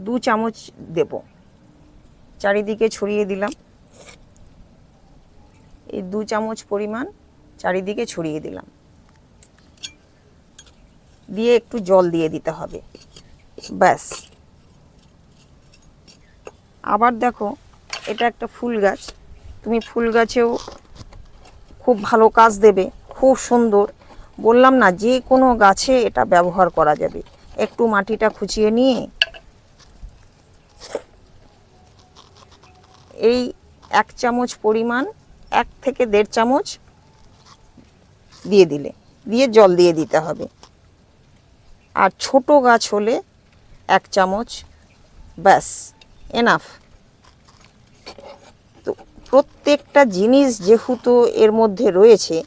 2 চামচ দেব, চারিদিকে ছড়িয়ে দিলাম। এই 2 চামচ পরিমাণ চারিদিকে ছড়িয়ে দিলাম, দিয়ে একটু জল দিয়ে দিতে হবে, ব্যাস। আবার দেখো, এটা একটা ফুল গাছ, তুমি ফুল গাছেও খুব ভালো কাজ দেবে, খুব সুন্দর। বললাম না, যে কোনো গাছে এটা ব্যবহার করা যাবে। একটু মাটিটা খুঁচিয়ে নিয়ে এই 1 চামচ পরিমাণ, 1 থেকে 1.5 চামচ দিয়ে দিলে, দিয়ে জল দিয়ে দিতে হবে। আর ছোট গাছ হলে 1 চামচ, ব্যাস, এনাফ। তো প্রত্যেকটা জিনিস যেহেতু এর মধ্যে রয়েছে,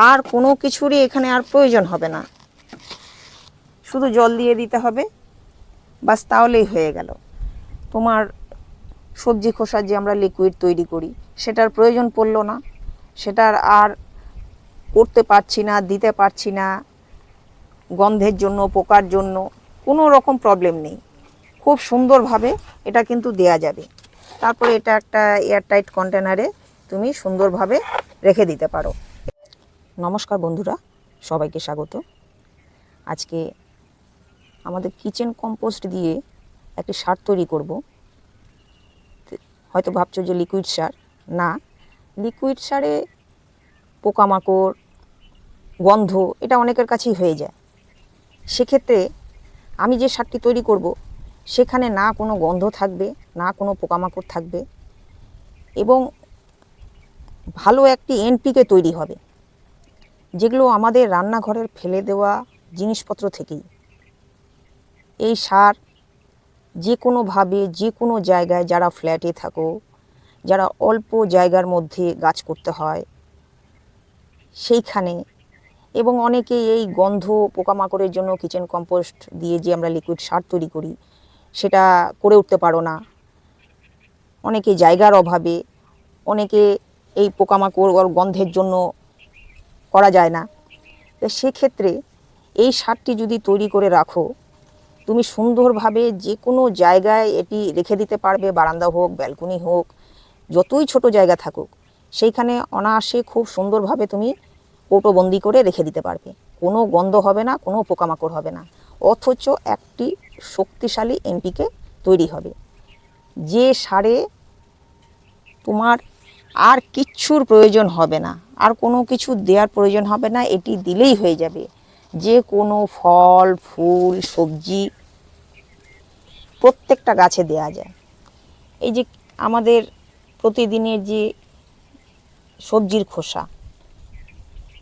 আর কোনো কিছুরই এখানে আর প্রয়োজন হবে না, শুধু জল দিয়ে দিতে হবে, বাস, তাহলেই হয়ে গেল। তোমার সবজি খোসার যে আমরা লিকুইড তৈরি করি, সেটার প্রয়োজন পড়লো না, সেটার আর করতে পারছি না, দিতে পারছি না, গন্ধের জন্য, পোকার জন্য কোনো রকম প্রবলেম নেই। খুব সুন্দরভাবে এটা কিন্তু দেয়া যাবে। তারপরে এটা একটা এয়ারটাইট কন্টেনারে তুমি সুন্দরভাবে রেখে দিতে পারো। নমস্কার বন্ধুরা, সবাইকে স্বাগত। আজকে আমাদের কিচেন কম্পোস্ট দিয়ে একটি সার তৈরি করব। হয়তো ভাবছো যে লিকুইড সার, না, লিকুইড সারে পোকামাকড়, গন্ধ, এটা অনেকের কাছেই হয়ে যায়। সেক্ষেত্রে আমি যে সারটি তৈরি করব, সেখানে না কোনো গন্ধ থাকবে, না কোনো পোকামাকড় থাকবে, এবং ভালো একটি এনপিকে তৈরি হবে, যেগুলো আমাদের রান্নাঘরের ফেলে দেওয়া জিনিসপত্র থেকেই। এই সার যে কোনোভাবে, যে কোনো জায়গায়, যারা ফ্ল্যাটে থাকো, যারা অল্প জায়গার মধ্যে গাছ করতে হয়, সেইখানে, এবং অনেকে এই গন্ধ পোকামাকড়ের জন্য কিচেন কম্পোস্ট দিয়ে যে আমরা লিকুইড সার তৈরি করি, সেটা করে উঠতে পারো না। অনেকে জায়গার অভাবে, অনেকে এই পোকামাকড় আর গন্ধের জন্য করা যায় না। তো সেক্ষেত্রে এই সারটি যদি তৈরি করে রাখো, তুমি সুন্দরভাবে যে কোনো জায়গায় এটি রেখে দিতে পারবে, বারান্দা হোক, ব্যালকনি হোক, যতই ছোট জায়গা থাকুক, সেইখানে অনায়াসে খুব সুন্দরভাবে তুমি কৌটোবন্দি করে রেখে দিতে পারবে। কোনো গন্ধ হবে না, কোনো পোকামাকড় হবে না, অথচ একটি শক্তিশালী এনপিকে তৈরি হবে, যে সারে তোমার আর কিচ্ছুর প্রয়োজন হবে না, আর কোনো কিছু দেওয়ার প্রয়োজন হবে না। এটি দিলেই হয়ে যাবে। যে কোনো ফল, ফুল, সবজি প্রত্যেকটা গাছে দেয়া যায়। এই যে আমাদের প্রতিদিনের যে সবজির খোসা,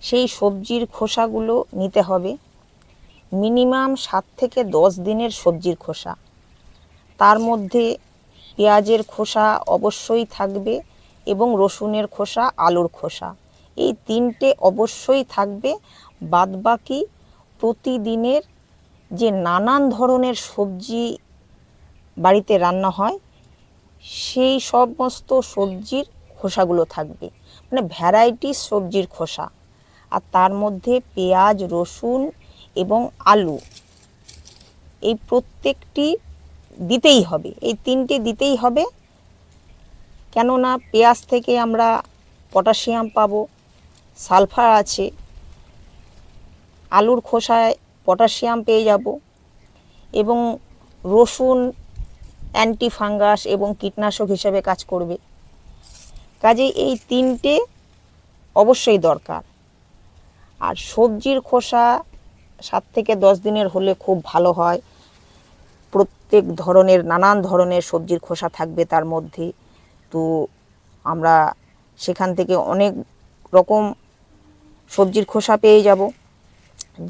সেই সবজির খোসাগুলো নিতে হবে, মিনিমাম 7 থেকে 10 দিনের সবজির খোসা। তার মধ্যে পেঁয়াজের খোসা অবশ্যই থাকবে, এবং রসুনের খোসা, আলুর খোসা, এই 3টে অবশ্যই থাকবে। বাদবাকি প্রতিদিনের যে নানান ধরনের সবজি বাড়িতে রান্না হয়, সেই সমস্ত সবজির খোসাগুলো থাকবে, মানে ভ্যারাইটিস সবজির খোসা। আর তার মধ্যে পেঁয়াজ, রসুন এবং আলু, এই প্রত্যেকটি দিতেই হবে, এই 3টে দিতেই হবে। কেননা পেঁয়াজ থেকে আমরা পটাশিয়াম পাবো, সালফার আছে, আলুর খোসায় পটাশিয়াম পেয়ে যাব, এবং রসুন অ্যান্টি ফাঙ্গাস এবং কীটনাশক হিসেবে কাজ করবে। কাজেই এই 3টে অবশ্যই দরকার। আর সবজির খোসা 7 থেকে 10 দিনের হলে খুব ভালো হয়। প্রত্যেক ধরনের, নানান ধরনের সবজির খোসা থাকবে তার মধ্যে। তো আমরা সেখান থেকে অনেক রকম সবজির খোসা পেয়ে যাব,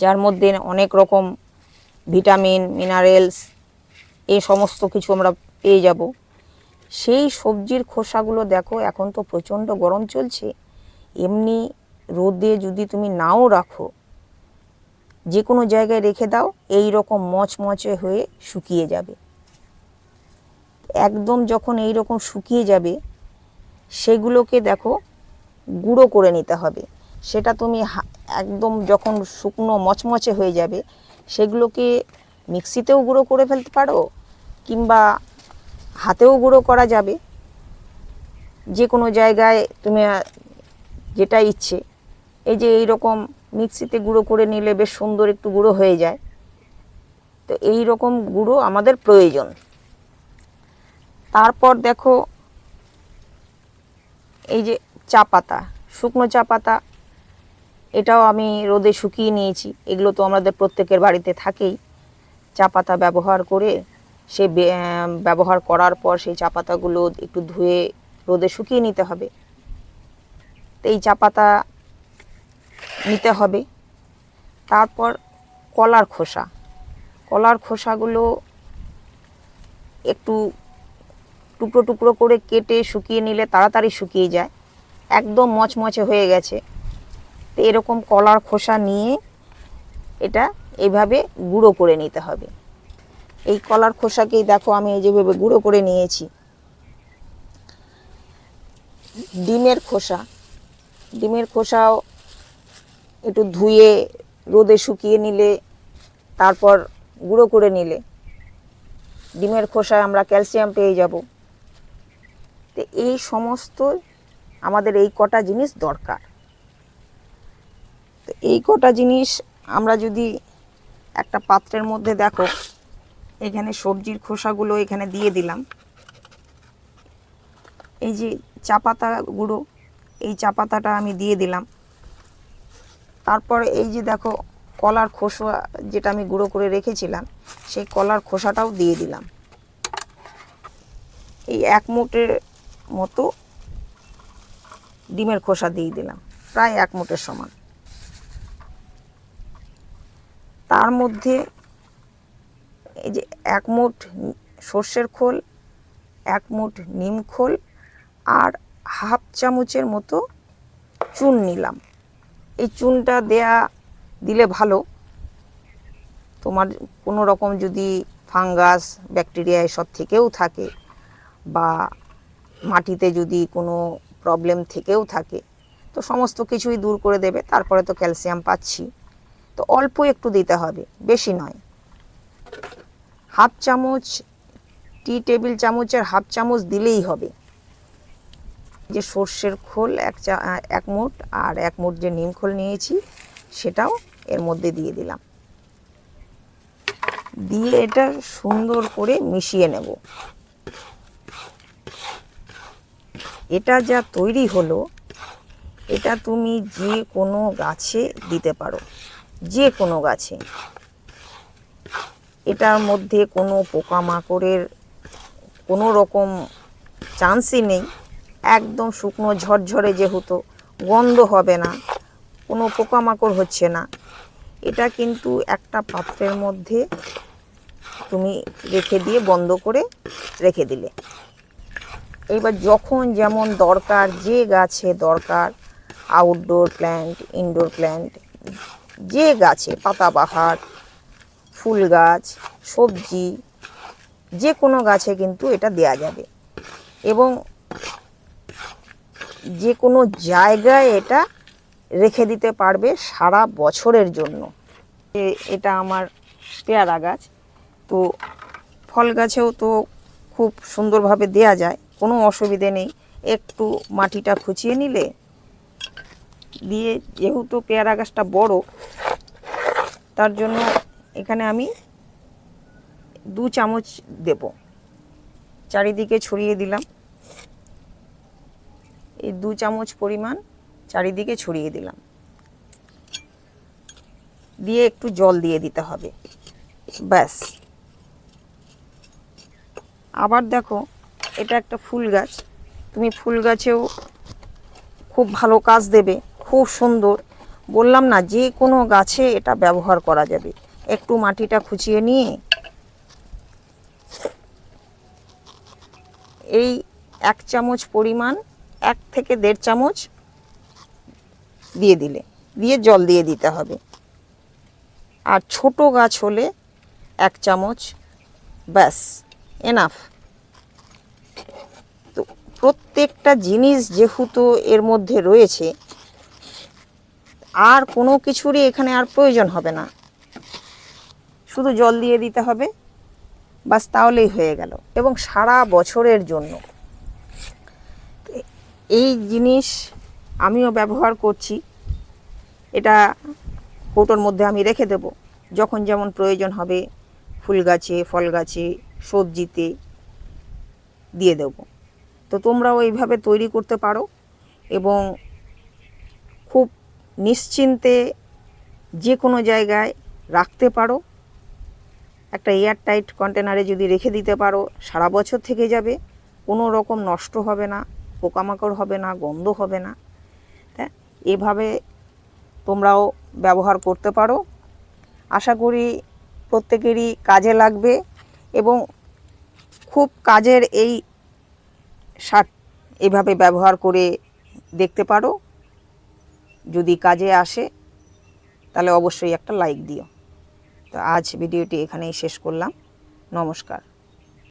যার মধ্যে অনেক রকম ভিটামিন, মিনারেলস, এই সমস্ত কিছু আমরা পেয়ে যাব। সেই সবজির খোসাগুলো দেখো, এখন তো প্রচণ্ড গরম চলছে, এমনি রোদে যদি তুমি নাও রাখো, যে কোনো জায়গায় রেখে দাও, এই রকম মচমচে হয়ে শুকিয়ে যাবে। একদম যখন এই রকম শুকিয়ে যাবে, সেগুলোকে দেখো গুঁড়ো করে নিতে হবে। সেটা তুমি একদম যখন শুকনো মচমচে হয়ে যাবে, সেগুলোকে মিক্সিতেও গুঁড়ো করে ফেলতে পারো, কিংবা হাতেও গুঁড়ো করা যাবে। যে কোনো জায়গায় তুমি যেটা ইচ্ছে। এই যে এইরকম মিক্সিতে গুঁড়ো করে নিলে বেশ সুন্দর একটু গুঁড়ো হয়ে যায়। তো এই রকম গুঁড়ো আমাদের প্রয়োজন। তারপর দেখো, এই যে চা পাতা, শুকনো চা পাতা, এটাও আমি রোদে শুকিয়ে নিয়েছি। এগুলো তো আমাদের প্রত্যেকের বাড়িতে থাকেই। চা পাতা ব্যবহার করে ব্যবহার করার পর সেই চা পাতাগুলো একটু ধুয়ে রোদে শুকিয়ে নিতে হবে। তো এই চা পাতা নিতে হবে। তারপর কলার খোসা, কলার খোসাগুলো একটু টুকরো টুকরো করে কেটে শুকিয়ে নিলে তাড়াতাড়ি শুকিয়ে যায়, একদম মচমচে হয়ে গেছে। তো এরকম কলার খোসা নিয়ে এটা এইভাবে গুঁড়ো করে নিতে হবে। এই কলার খোসাকেই দেখো আমি এই যেভাবে গুঁড়ো করে নিয়েছি। ডিমের খোসা, ডিমের খোসাও একটু ধুয়ে রোদে শুকিয়ে নিলে, তারপর গুঁড়ো করে নিলে ডিমের খোসায় আমরা ক্যালসিয়াম পেয়ে যাব। তো এই সমস্ত আমাদের এই কটা জিনিস দরকার। তো এই কটা জিনিস আমরা যদি একটা পাত্রের মধ্যে, দেখো এখানে সবজির খোসাগুলো এখানে দিয়ে দিলাম। এই যে চা পাতা গুঁড়ো, এই চা পাতাটা আমি দিয়ে দিলাম। তারপর এই যে দেখো কলার খোসা যেটা আমি গুঁড়ো করে রেখেছিলাম, সেই কলার খোসাটাও দিয়ে দিলাম। এই 1 মুঠের মতো ডিমের খোসা দিয়ে দিলাম, প্রায় 1 মুঠের সমান। তার মধ্যে এই যে 1 মুঠ সর্ষের খোল, 1 মুঠ নিম খোল, আর হাফ চামচের মতো চুন নিলাম। এই চুনটা দিলে ভালো। তোমার কোনো রকম যদি ফাঙ্গাস ব্যাকটেরিয়া এসব থেকেও থাকে, বা মাটিতে যদি কোনো প্রবলেম থেকেও থাকে, তো সমস্ত কিছুই দূর করে দেবে। তারপরে তো ক্যালসিয়াম পাচ্ছি, তো অল্প একটু দিতে হবে, বেশি নয়। হাফ চামচ, টি টেবিল চামচের হাফ চামচ দিলেই হবে। যে সর্ষের খোল 1 মুঠ, আর 1 মুঠ যে নিম খোল নিয়েছি সেটাও এর মধ্যে দিয়ে দিলাম। দিয়ে এটা সুন্দর করে মিশিয়ে নেব। এটা যা তৈরি হলো, এটা তুমি যে কোনো গাছে দিতে পারো, যে কোনো গাছে। এটার মধ্যে কোনো পোকামাকড়ের কোনো রকম চান্সই নেই। একদম শুকনো ঝরঝরে, যেহেতু গন্ধ হবে না, কোনো পোকামাকড় হচ্ছে না। এটা কিন্তু একটা পাত্রের মধ্যে তুমি রেখে দিয়ে বন্ধ করে রেখে দিলে, এবার যখন যেমন দরকার, যে গাছে দরকার, আউটডোর প্ল্যান্ট, ইনডোর প্ল্যান্ট, যে গাছে, পাতাবাহার, ফুল গাছ, সবজি, যে কোনো গাছে কিন্তু এটা দেয়া যাবে। এবং যে কোনো জায়গায় এটা রেখে দিতে পারবে সারা বছরের জন্য। এটা আমার পেয়ারা গাছ, তো ফল গাছেও তো খুব সুন্দরভাবে দেয়া যায়, কোনো অসুবিধে নেই। একটু মাটিটা খুঁচিয়ে নিলে, দিয়ে যেহেতু পেয়ারা গাছটা বড়, তার জন্য এখানে আমি 2 চামচ দেব, চারিদিকে ছড়িয়ে দিলাম। এই 2 চামচ পরিমাণ চারিদিকে ছড়িয়ে দিলাম। দিয়ে একটু জল দিয়ে দিতে হবে, ব্যাস। আবার দেখো, এটা একটা ফুল গাছ, তুমি ফুল গাছেও খুব ভালো কাজ দেবে, খুব সুন্দর। বললাম না, যে কোনো গাছে এটা ব্যবহার করা যাবে। একটু মাটিটা খুঁচিয়ে নিয়ে এই 1 চামচ পরিমাণ, 1 থেকে 1.5 চামচ দিয়ে দিলে, দিয়ে জল দিয়ে দিতে হবে। আর ছোট গাছ হলে 1 চামচ, ব্যাস, এনাফ। তো প্রত্যেকটা জিনিস যেহেতু এর মধ্যে রয়েছে, আর কোনো কিছুরই এখানে আর প্রয়োজন হবে না। শুধু জল দিয়ে দিতে হবে, বাস তাহলেই হয়ে গেল। এবং সারা বছরের জন্য এই জিনিস আমিও ব্যবহার করছি। এটা কৌটোর মধ্যে আমি রেখে দেব, যখন যেমন প্রয়োজন হবে ফুল গাছে, ফল গাছে, সবজিতে দিয়ে দেব। তো তোমরাও এইভাবে তৈরি করতে পারো এবং খুব নিশ্চিন্তে যে কোনো জায়গায় রাখতে পারো। একটা এয়ারটাইট কন্টেনারে যদি রেখে দিতে পারো, সারা বছর থেকে যাবে, কোনো রকম নষ্ট হবে না, পোকামাকড় হবে না, গন্ধ হবে না। তা এভাবে তোমরাও ব্যবহার করতে পারো। আশা করি প্রত্যেকেরই কাজে লাগবে এবং খুব কাজের এই সার এভাবে ব্যবহার করে দেখতে পারো। যদি কাজে আসে তাহলে অবশ্যই একটা লাইক দিও। তো আজ ভিডিওটি এখানেই শেষ করলাম। নমস্কার।